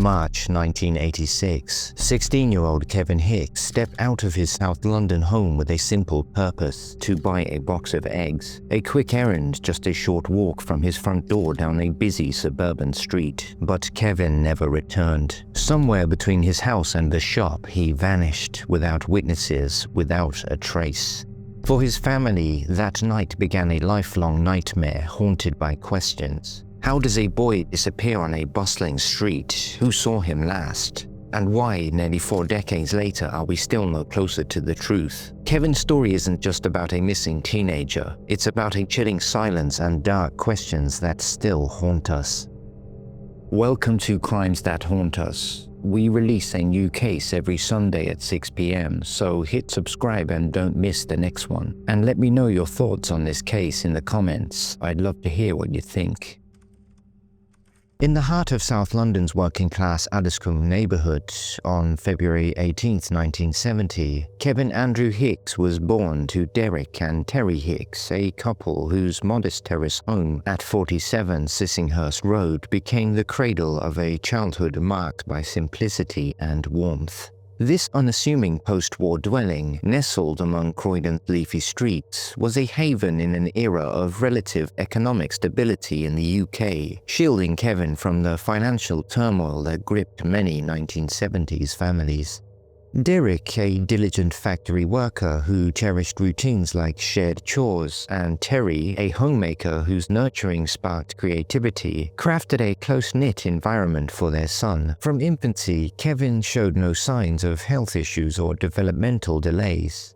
March 1986, 16-year-old Kevin Hicks stepped out of his South London home with a simple purpose: to buy a box of eggs. A quick errand, just a short walk from his front door down a busy suburban street. But Kevin never returned. Somewhere between his house and the shop, he vanished, without witnesses, without a trace. For his family, that night began a lifelong nightmare haunted by questions. How does a boy disappear on a bustling street? Who saw him last? And why, nearly 4 decades later, are we still no closer to the truth? Kevin's story isn't just about a missing teenager. It's about a chilling silence and dark questions that still haunt us. Welcome to Crimes That Haunt Us. We release a new case every Sunday at 6 p.m, so hit subscribe and don't miss the next one. And let me know your thoughts on this case in the comments. I'd love to hear what you think. In the heart of South London's working-class Addiscombe neighbourhood, on February 18, 1970, Kevin Andrew Hicks was born to Derek and Terry Hicks, a couple whose modest terrace home at 47 Sissinghurst Road became the cradle of a childhood marked by simplicity and warmth. This unassuming post-war dwelling, nestled among Croydon's leafy streets, was a haven in an era of relative economic stability in the UK, shielding Kevin from the financial turmoil that gripped many 1970s families. Derek, a diligent factory worker who cherished routines like shared chores, and Terry, a homemaker whose nurturing sparked creativity, crafted a close-knit environment for their son. From infancy, Kevin showed no signs of health issues or developmental delays.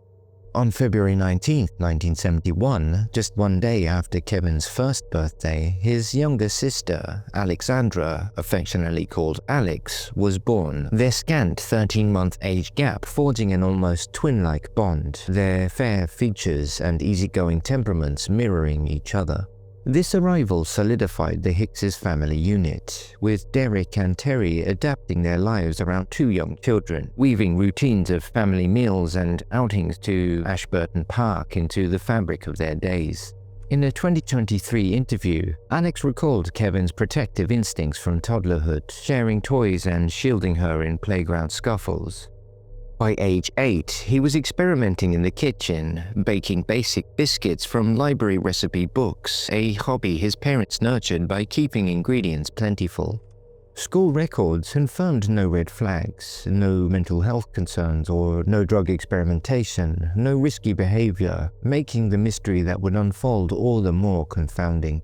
On February 19, 1971, just one day after Kevin's first birthday, his younger sister, Alexandra, affectionately called Alex, was born, their scant 13-month age gap forging an almost twin-like bond, their fair features and easygoing temperaments mirroring each other. This arrival solidified the Hicks' family unit, with Derek and Terry adapting their lives around 2 young children, weaving routines of family meals and outings to Ashburton Park into the fabric of their days. In a 2023 interview, Alex recalled Kevin's protective instincts from toddlerhood, sharing toys and shielding her in playground scuffles. By age 8, he was experimenting in the kitchen, baking basic biscuits from library recipe books, a hobby his parents nurtured by keeping ingredients plentiful. School records confirmed no red flags, no mental health concerns, or no drug experimentation, no risky behavior, making the mystery that would unfold all the more confounding.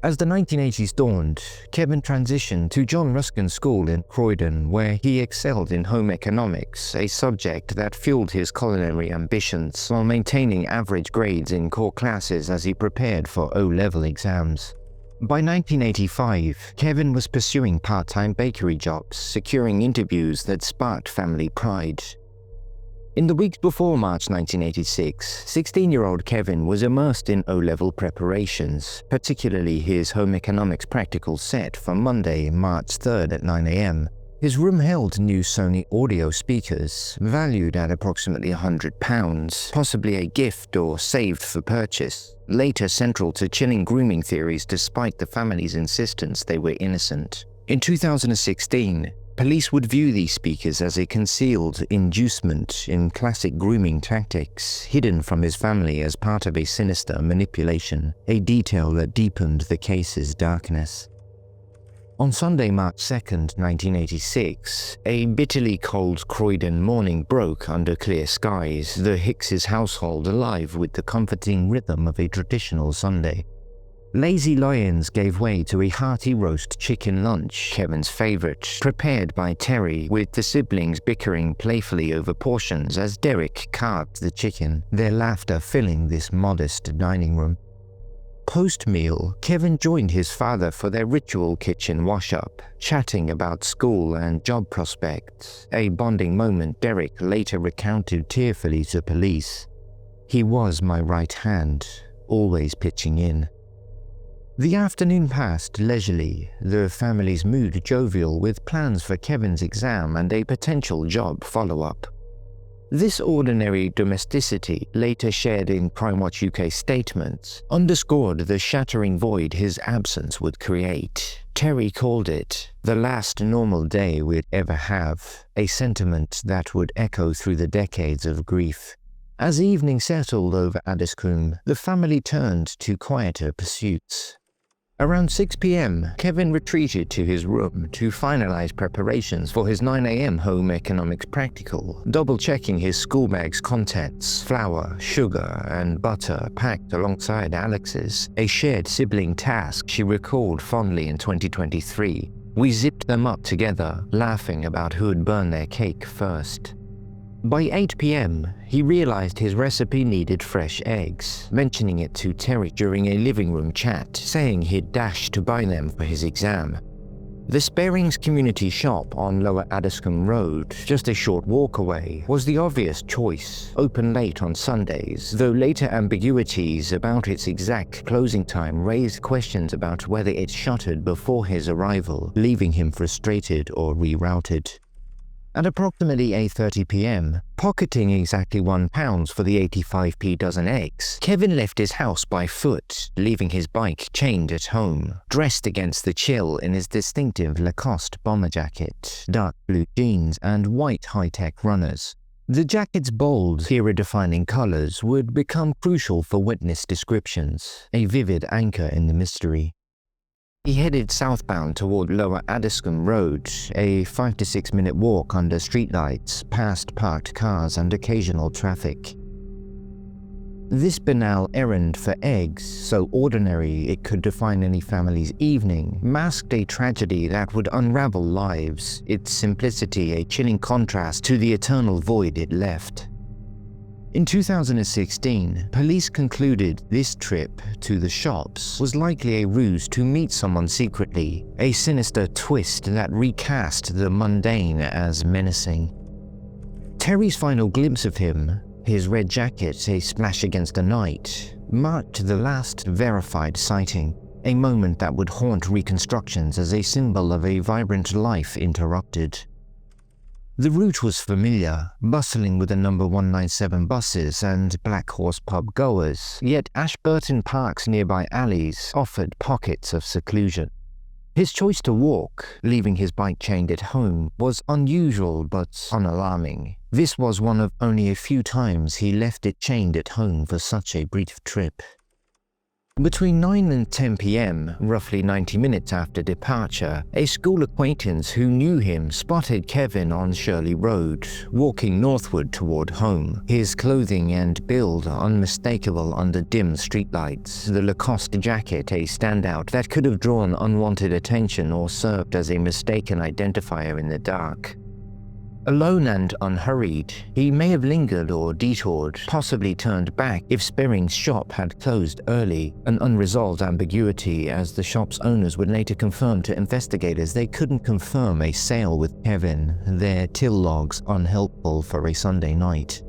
As the 1980s dawned, Kevin transitioned to John Ruskin School in Croydon, where he excelled in home economics, a subject that fueled his culinary ambitions, while maintaining average grades in core classes as he prepared for O-level exams. By 1985, Kevin was pursuing part-time bakery jobs, securing interviews that sparked family pride. In the weeks before March 1986, 16-year-old Kevin was immersed in O-level preparations, particularly his home economics practical set for Monday, March 3rd at 9 a.m. His room held new Sony audio speakers, valued at approximately £100, possibly a gift or saved for purchase, later central to chilling grooming theories despite the family's insistence they were innocent. In 2016, police would view these speakers as a concealed inducement in classic grooming tactics, hidden from his family as part of a sinister manipulation, a detail that deepened the case's darkness. On Sunday, March 2, 1986, a bitterly cold Croydon morning broke under clear skies, the Hicks' household alive with the comforting rhythm of a traditional Sunday. Lazy Lions gave way to a hearty roast chicken lunch, Kevin's favourite, prepared by Terry, with the siblings bickering playfully over portions as Derek carved the chicken, their laughter filling this modest dining room. Post-meal, Kevin joined his father for their ritual kitchen wash-up, chatting about school and job prospects, a bonding moment Derek later recounted tearfully to police. "He was my right hand, always pitching in." The afternoon passed leisurely, the family's mood jovial with plans for Kevin's exam and a potential job follow-up. This ordinary domesticity, later shared in Crimewatch UK statements, underscored the shattering void his absence would create. Terry called it the last normal day we'd ever have, a sentiment that would echo through the decades of grief. As evening settled over Addiscombe, the family turned to quieter pursuits. Around 6 p.m., Kevin retreated to his room to finalize preparations for his 9 a.m. home economics practical, double-checking his school bag's contents, flour, sugar, and butter packed alongside Alex's, a shared sibling task she recalled fondly in 2023. We zipped them up together, laughing about who'd burn their cake first. By 8 p.m., he realized his recipe needed fresh eggs, mentioning it to Terry during a living room chat, saying he'd dashed to buy them for his exam. The Sparings Community Shop on Lower Addiscombe Road, just a short walk away, was the obvious choice, open late on Sundays, though later ambiguities about its exact closing time raised questions about whether it shuttered before his arrival, leaving him frustrated or rerouted. At approximately 8:30 p.m., pocketing exactly £1 for the 85p dozen eggs, Kevin left his house by foot, leaving his bike chained at home, dressed against the chill in his distinctive Lacoste bomber jacket, dark blue jeans, and white high-tech runners. The jacket's bold, era-defining colors would become crucial for witness descriptions, a vivid anchor in the mystery. He headed southbound toward Lower Addiscombe Road, a 5 to 6 minute walk under streetlights, past parked cars and occasional traffic. This banal errand for eggs, so ordinary it could define any family's evening, masked a tragedy that would unravel lives, its simplicity a chilling contrast to the eternal void it left. In 2016, police concluded this trip to the shops was likely a ruse to meet someone secretly, a sinister twist that recast the mundane as menacing. Terry's final glimpse of him, his red jacket a splash against the night, marked the last verified sighting, a moment that would haunt reconstructions as a symbol of a vibrant life interrupted. The route was familiar, bustling with the number 197 buses and Black Horse pub goers, yet Ashburton Park's nearby alleys offered pockets of seclusion. His choice to walk, leaving his bike chained at home, was unusual but unalarming. This was one of only a few times he left it chained at home for such a brief trip. Between 9 and 10 p.m., roughly 90 minutes after departure, a school acquaintance who knew him spotted Kevin on Shirley Road, walking northward toward home, his clothing and build unmistakable under dim streetlights, the Lacoste jacket a standout that could have drawn unwanted attention or served as a mistaken identifier in the dark. Alone and unhurried, he may have lingered or detoured, possibly turned back if Sparings' shop had closed early, an unresolved ambiguity as the shop's owners would later confirm to investigators they couldn't confirm a sale with Kevin, their till logs unhelpful for a Sunday night.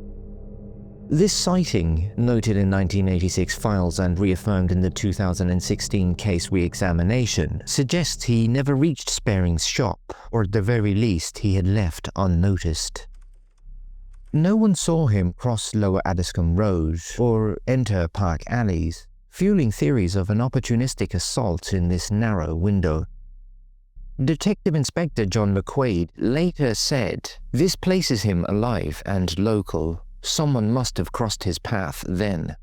This sighting, noted in 1986 files and reaffirmed in the 2016 case re-examination, suggests he never reached Sparings' shop, or at the very least he had left unnoticed. No one saw him cross Lower Addiscombe Road or enter park alleys, fueling theories of an opportunistic assault in this narrow window. Detective Inspector John McQuaid later said, "This places him alive and local. Someone must have crossed his path then."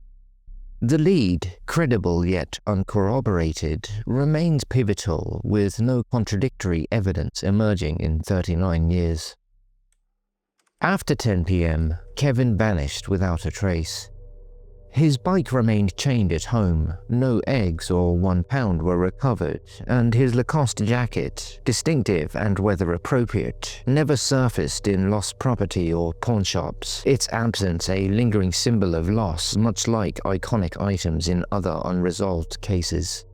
The lead, credible yet uncorroborated, remains pivotal, with no contradictory evidence emerging in 39 years. After 10 p.m., Kevin vanished without a trace. His bike remained chained at home, no eggs or £1 were recovered, and his Lacoste jacket, distinctive and weather-appropriate, never surfaced in lost property or pawnshops, its absence a lingering symbol of loss much like iconic items in other unresolved cases.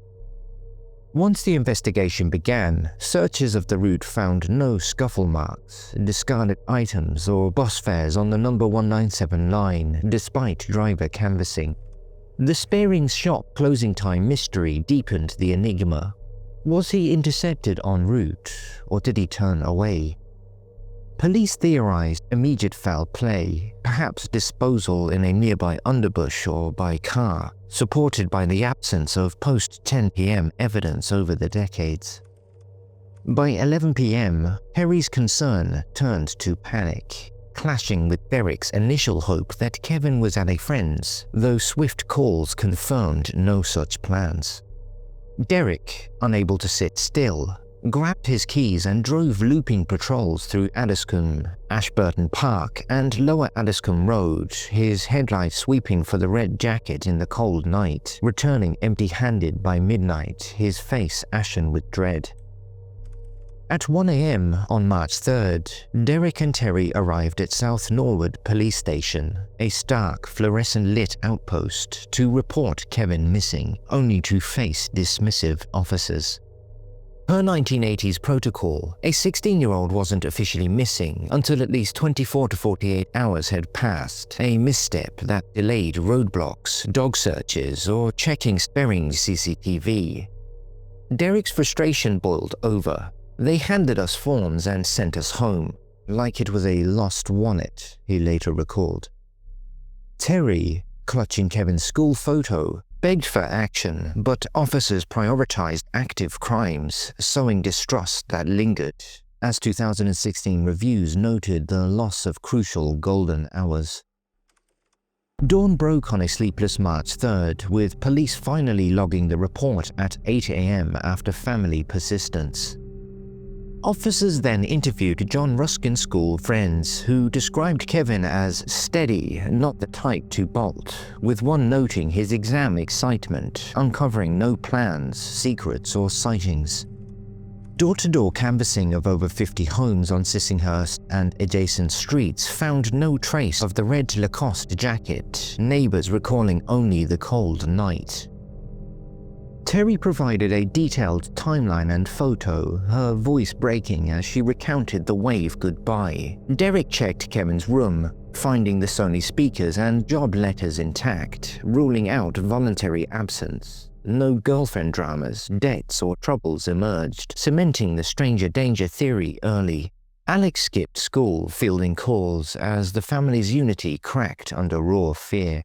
Once the investigation began, searches of the route found no scuffle marks, discarded items, or bus fares on the number 197 line, despite driver canvassing. The Sparings' shop closing time mystery deepened the enigma. Was he intercepted en route, or did he turn away? Police theorized immediate foul play, perhaps disposal in a nearby underbush or by car, supported by the absence of post-10 p.m. evidence over the decades. By 11 p.m., Terry's concern turned to panic, clashing with Derek's initial hope that Kevin was at a friend's, though swift calls confirmed no such plans. Derek, unable to sit still, grabbed his keys and drove looping patrols through Addiscombe, Ashburton Park, and Lower Addiscombe Road, his headlights sweeping for the red jacket in the cold night, returning empty-handed by midnight, his face ashen with dread. At 1 a.m. on March 3rd, Derek and Terry arrived at South Norwood Police Station, a stark, fluorescent-lit outpost, to report Kevin missing, only to face dismissive officers. Per 1980s protocol, a 16-year-old wasn't officially missing until at least 24 to 48 hours had passed, a misstep that delayed roadblocks, dog searches, or checking sparing CCTV. Derek's frustration boiled over. They handed us forms and sent us home, like it was a lost wallet, he later recalled. Terry, clutching Kevin's school photo, begged for action, but officers prioritized active crimes, sowing distrust that lingered, as 2016 reviews noted the loss of crucial golden hours. Dawn broke on a sleepless March 3rd, with police finally logging the report at 8 a.m. after family persistence. Officers then interviewed John Ruskin's school friends, who described Kevin as steady, not the type to bolt, with one noting his exam excitement, uncovering no plans, secrets, or sightings. Door-to-door canvassing of over 50 homes on Sissinghurst and adjacent streets found no trace of the red Lacoste jacket, neighbors recalling only the cold night. Terry provided a detailed timeline and photo, her voice breaking as she recounted the wave goodbye. Derek checked Kevin's room, finding the Sony speakers and job letters intact, ruling out voluntary absence. No girlfriend dramas, debts, or troubles emerged, cementing the stranger danger theory early. Alex skipped school, fielding calls as the family's unity cracked under raw fear.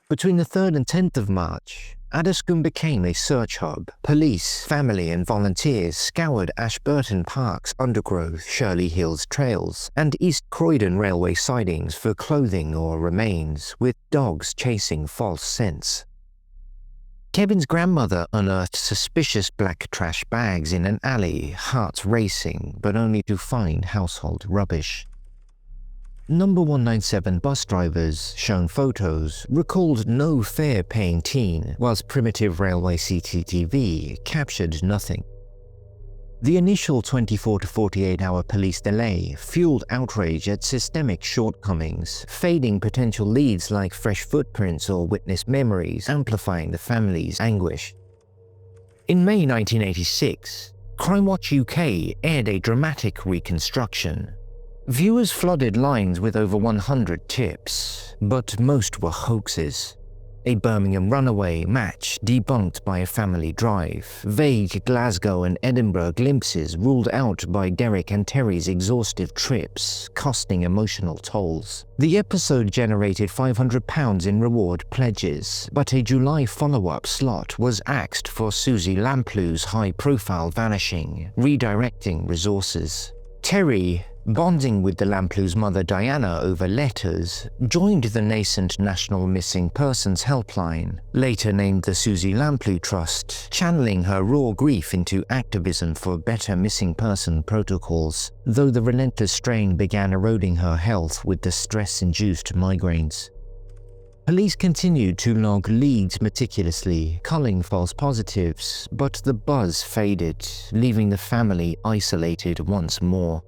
Between the 3rd and 10th of March, Addiscombe became a search hub. Police, family, and volunteers scoured Ashburton Park's undergrowth, Shirley Hills trails, and East Croydon railway sidings for clothing or remains, with dogs chasing false scents. Kevin's grandmother unearthed suspicious black trash bags in an alley, hearts racing, but only to find household rubbish. Number 197 bus drivers, shown photos, recalled no fare-paying teen, whilst primitive railway CCTV captured nothing. The initial 24 to 48-hour police delay fueled outrage at systemic shortcomings, fading potential leads like fresh footprints or witness memories, amplifying the family's anguish. In May 1986, Crimewatch UK aired a dramatic reconstruction. Viewers flooded lines with over 100 tips, but most were hoaxes. A Birmingham runaway match debunked by a family drive, vague Glasgow and Edinburgh glimpses ruled out by Derek and Terry's exhaustive trips, costing emotional tolls. The episode generated £500 in reward pledges, but a July follow-up slot was axed for Susie Lamplou's high-profile vanishing, redirecting resources. Terry, bonding with the Lamplou's mother Diana over letters, joined the nascent National Missing Persons Helpline, later named the Susie Lamplou Trust, channeling her raw grief into activism for better missing person protocols, though the relentless strain began eroding her health with the stress-induced migraines. Police continued to log leads meticulously, culling false positives, but the buzz faded, leaving the family isolated once more.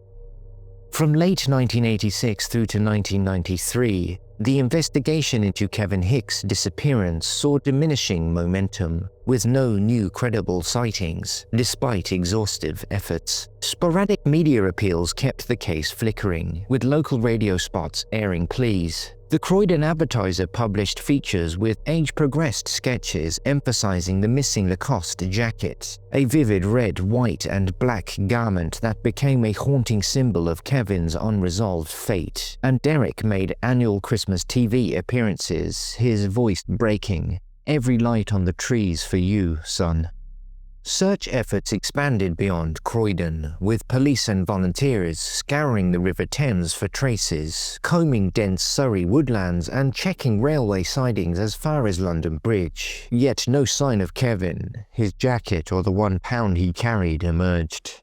From late 1986 through to 1993, the investigation into Kevin Hicks' disappearance saw diminishing momentum, with no new credible sightings, despite exhaustive efforts. Sporadic media appeals kept the case flickering, with local radio spots airing pleas. The Croydon Advertiser published features with age-progressed sketches emphasizing the missing Lacoste jacket, a vivid red, white, and black garment that became a haunting symbol of Kevin's unresolved fate, and Derek made annual Christmas TV appearances, his voice breaking. "Every light on the trees for you, son." Search efforts expanded beyond Croydon, with police and volunteers scouring the River Thames for traces, combing dense Surrey woodlands and checking railway sidings as far as London Bridge. Yet no sign of Kevin, his jacket or the £1 he carried emerged.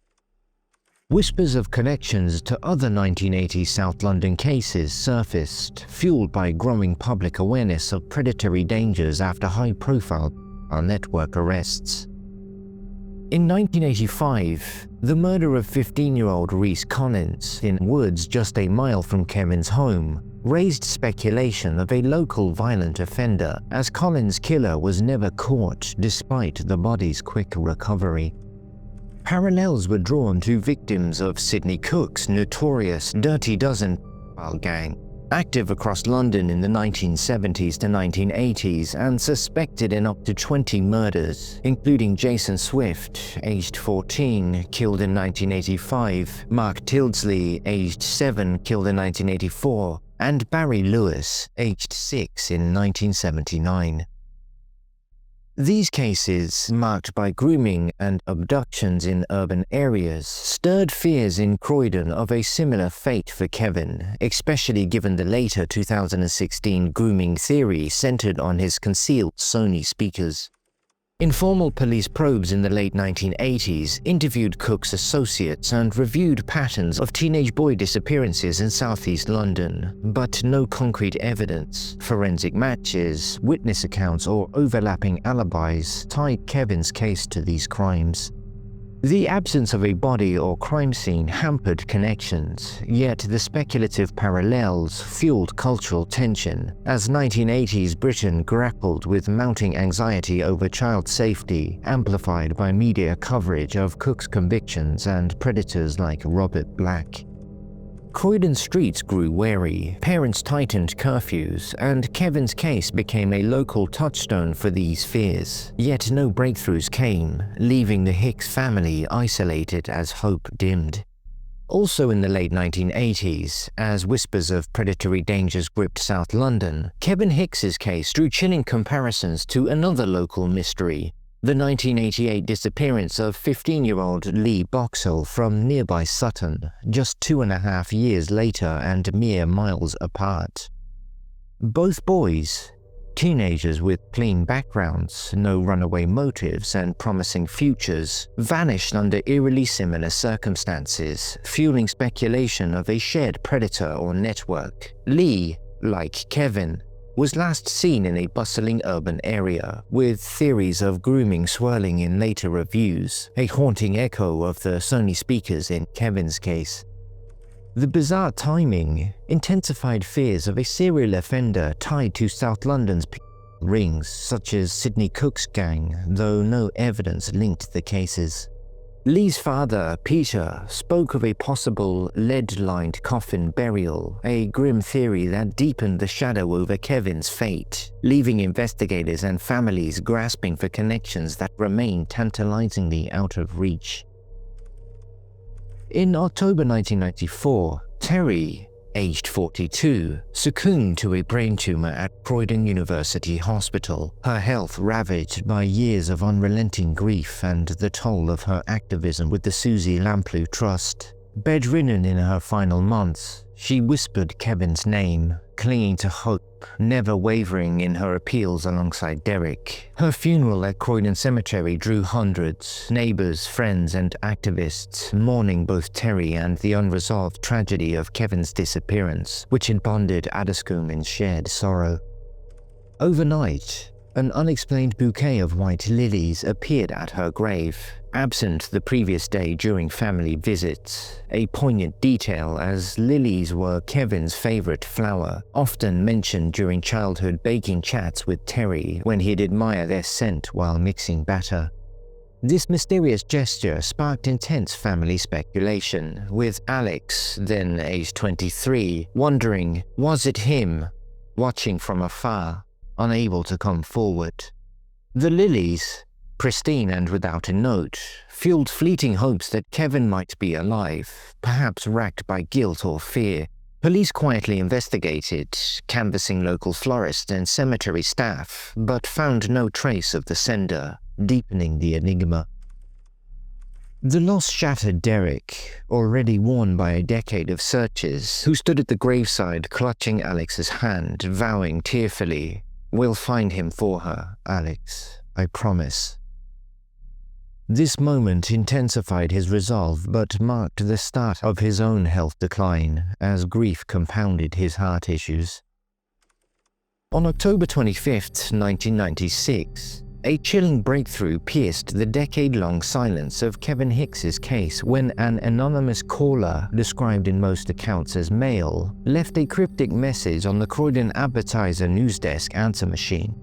Whispers of connections to other 1980s South London cases surfaced, fueled by growing public awareness of predatory dangers after high-profile network arrests. In 1985, the murder of 15-year-old Reece Collins in woods just a mile from Kevin's home raised speculation of a local violent offender, as Collins' killer was never caught despite the body's quick recovery. Parallels were drawn to victims of Sidney Cook's notorious Dirty Dozen gang, active across London in the 1970s to 1980s and suspected in up to 20 murders, including Jason Swift, aged 14, killed in 1985, Mark Tildesley, aged 7, killed in 1984, and Barry Lewis, aged 6, in 1979. These cases, marked by grooming and abductions in urban areas, stirred fears in Croydon of a similar fate for Kevin, especially given the later 2016 grooming theory centered on his concealed Sony speakers. Informal police probes in the late 1980s interviewed Cook's associates and reviewed patterns of teenage boy disappearances in southeast London, but no concrete evidence, forensic matches, witness accounts, or overlapping alibis tied Kevin's case to these crimes. The absence of a body or crime scene hampered connections, yet the speculative parallels fueled cultural tension as 1980s Britain grappled with mounting anxiety over child safety, amplified by media coverage of Cook's convictions and predators like Robert Black. Croydon streets grew wary, parents tightened curfews, and Kevin's case became a local touchstone for these fears. Yet no breakthroughs came, leaving the Hicks family isolated as hope dimmed. Also in the late 1980s, as whispers of predatory dangers gripped South London, Kevin Hicks's case drew chilling comparisons to another local mystery, the 1988 disappearance of 15-year-old Lee Boxell from nearby Sutton, just 2.5 years later and mere miles apart. Both boys, teenagers with clean backgrounds, no runaway motives, and promising futures, vanished under eerily similar circumstances, fueling speculation of a shared predator or network. Lee, like Kevin, was last seen in a bustling urban area, with theories of grooming swirling in later reviews, a haunting echo of the Sony speakers in Kevin's case. The bizarre timing intensified fears of a serial offender tied to South London's rings, such as Sidney Cook's gang, though no evidence linked the cases. Lee's father, Peter, spoke of a possible lead-lined coffin burial, a grim theory that deepened the shadow over Kevin's fate, leaving investigators and families grasping for connections that remain tantalizingly out of reach. In October 1994, Terry, aged 42, succumbed to a brain tumor at Croydon University Hospital, her health ravaged by years of unrelenting grief and the toll of her activism with the Susie Lamplugh Trust. Bedridden in her final months, she whispered Kevin's name, clinging to hope, never wavering in her appeals alongside Derek. Her funeral at Croydon Cemetery drew hundreds, neighbors, friends, and activists, mourning both Terry and the unresolved tragedy of Kevin's disappearance, which had bonded Addiscombe in shared sorrow. Overnight, an unexplained bouquet of white lilies appeared at her grave, absent the previous day during family visits, a poignant detail as lilies were Kevin's favorite flower, often mentioned during childhood baking chats with Terry when he'd admire their scent while mixing batter. This mysterious gesture sparked intense family speculation, with Alex, then aged 23, wondering, was it him, watching from afar, unable to come forward. The lilies, pristine and without a note, fueled fleeting hopes that Kevin might be alive, perhaps racked by guilt or fear. Police quietly investigated, canvassing local florists and cemetery staff, but found no trace of the sender, deepening the enigma. The loss shattered Derek, already worn by a decade of searches, who stood at the graveside clutching Alex's hand, vowing tearfully, "We'll find him for her, Alex, I promise." This moment intensified his resolve but marked the start of his own health decline as grief compounded his heart issues. On October 25, 1996, a chilling breakthrough pierced the decade-long silence of Kevin Hicks's case when an anonymous caller, described in most accounts as male, left a cryptic message on the Croydon Advertiser news desk answer machine.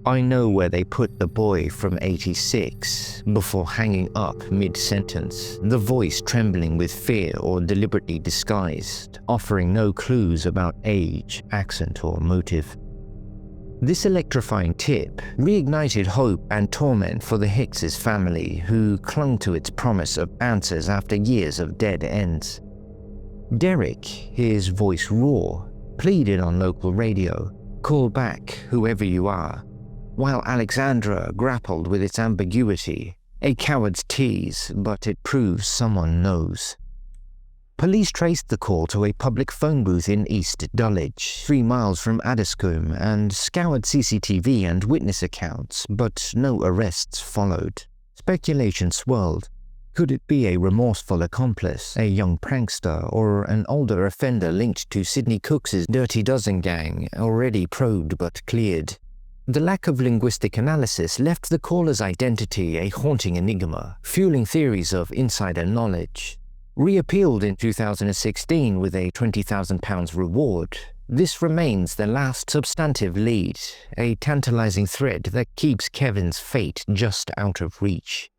"I know where they put the boy from 86, before hanging up mid-sentence, the voice trembling with fear or deliberately disguised, offering no clues about age, accent, or motive. This electrifying tip reignited hope and torment for the Hickses family, who clung to its promise of answers after years of dead ends. Derek, his voice raw, pleaded on local radio, "Call back, whoever you are," while Alexandra grappled with its ambiguity, a coward's tease, but it proves someone knows. Police traced the call to a public phone booth in East Dulwich, 3 miles from Addiscombe, and scoured CCTV and witness accounts, but no arrests followed. Speculation swirled. Could it be a remorseful accomplice, a young prankster, or an older offender linked to Sidney Cooks's Dirty Dozen gang, already probed but cleared? The lack of linguistic analysis left the caller's identity a haunting enigma, fueling theories of insider knowledge. Reappealed in 2016 with a £20,000 reward, this remains the last substantive lead, a tantalizing thread that keeps Kevin's fate just out of reach.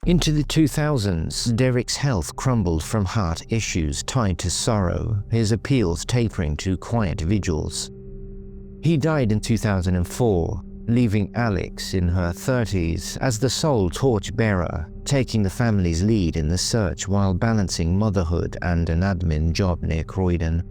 Into the 2000s, Derek's health crumbled from heart issues tied to sorrow, his appeals tapering to quiet vigils. He died in 2004, leaving Alex in her 30s as the sole torchbearer, taking the family's lead in the search while balancing motherhood and an admin job near Croydon.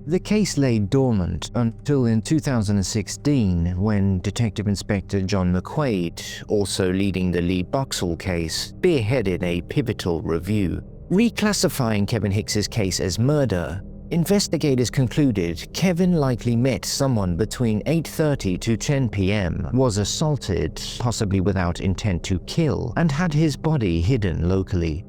The case lay dormant until in 2016 when Detective Inspector John McQuaid, also leading the lead Boxell case, spearheaded a pivotal review. Reclassifying Kevin Hicks's case as murder, investigators concluded Kevin likely met someone between 8:30 to 10 p.m., was assaulted, possibly without intent to kill, and had his body hidden locally.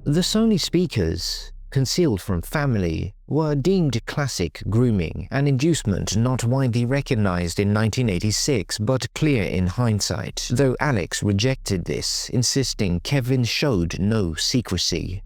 The Sony speakers, concealed from family, were deemed classic grooming, an inducement not widely recognized in 1986 but clear in hindsight, though Alex rejected this, insisting Kevin showed no secrecy.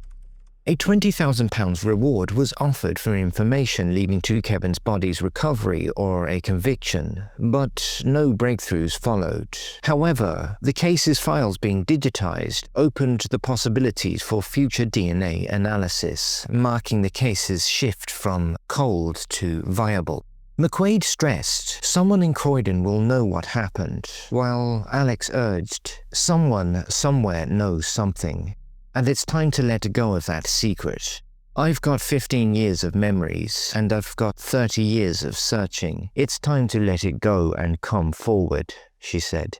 A £20,000 reward was offered for information leading to Kevin's body's recovery or a conviction, but no breakthroughs followed. However, the case's files being digitized opened the possibilities for future DNA analysis, marking the case's shift from cold to viable. McQuaid stressed, "Someone in Croydon will know what happened," while Alex urged, "Someone somewhere knows something. And it's time to let go of that secret. I've got 15 years of memories, and I've got 30 years of searching. It's time to let it go and come forward," she said.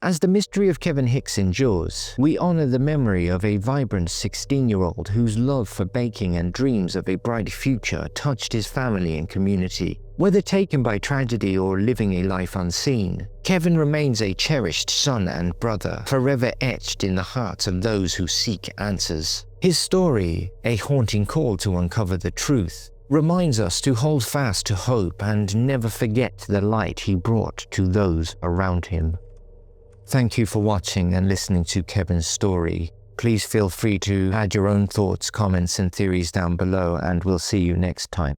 As the mystery of Kevin Hicks endures, we honor the memory of a vibrant 16-year-old whose love for baking and dreams of a bright future touched his family and community. Whether taken by tragedy or living a life unseen, Kevin remains a cherished son and brother, forever etched in the hearts of those who seek answers. His story, a haunting call to uncover the truth, reminds us to hold fast to hope and never forget the light he brought to those around him. Thank you for watching and listening to Kevin's story. Please feel free to add your own thoughts, comments, and theories down below, and we'll see you next time.